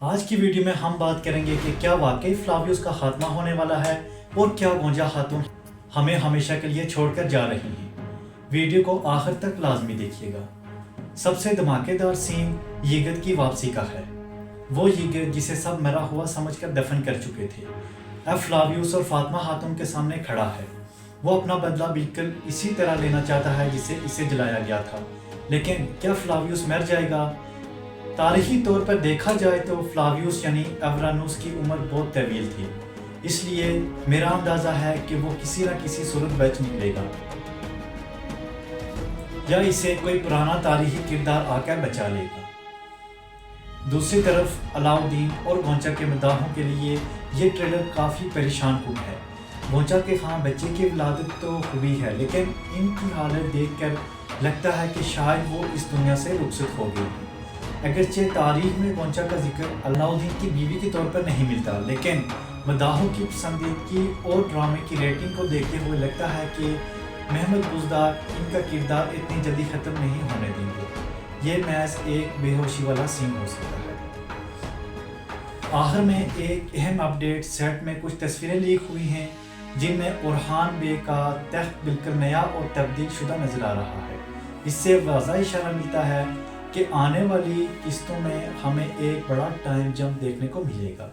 آج کی ویڈیو میں ہم بات کریں گے کہ کیا واقعی فلاویوس کا خاتمہ ہونے والا ہے اور کیا گونجا خاتون ہمیں ہمیشہ کے لیے چھوڑ کر جا رہی ہیں۔ ویڈیو کو آخر تک لازمی دیکھیے گا۔ سب سے دھماکے دار سین یگت کی واپسی کا ہے۔ وہ یگت جسے سب مرا ہوا سمجھ کر دفن کر چکے تھے، اب فلاویوس اور فاطمہ خاتون کے سامنے کھڑا ہے۔ وہ اپنا بدلہ بالکل اسی طرح لینا چاہتا ہے جسے اسے جلایا گیا تھا، لیکن کیا فلاویوس مر جائے گا؟ تاریخی طور پر دیکھا جائے تو فلاویوس یعنی ایورانوس کی عمر بہت طویل تھی، اس لیے میرا اندازہ ہے کہ وہ کسی نہ کسی صورت بچ نکلے گا، یا اسے کوئی پرانا تاریخی کردار آ کر بچا لے گا۔ دوسری طرف علاؤدین اور گونچا کے مداحوں کے لیے یہ ٹریلر کافی پریشان کن ہے۔ گونچا کے ہاں بچے کی ولادت تو ہوئی ہے، لیکن ان کی حالت دیکھ کر لگتا ہے کہ شاید وہ اس دنیا سے رخصت ہو گئی۔ اگرچہ تاریخ میں گونچا کا ذکر علاؤدین کی بیوی کے طور پر نہیں ملتا، لیکن مداحوں کی پسندیدگی اور ڈرامے کی ریٹنگ کو دیکھتے ہوئے لگتا ہے کہ محمد بزدار ان کا کردار اتنی جلدی ختم نہیں ہونے دیں گے۔ یہ محض ایک بے ہوشی والا سین ہو سکتا ہے۔ آخر میں ایک اہم اپڈیٹ، سیٹ میں کچھ تصویریں لیک ہوئی ہیں جن میں اورحان بے کا تخت بالکل نیا اور تبدیل شدہ نظر آ رہا ہے۔ اس سے واضح اشارہ ملتا ہے کہ آنے والی قسطوں میں ہمیں ایک بڑا ٹائم جمپ دیکھنے کو ملے گا۔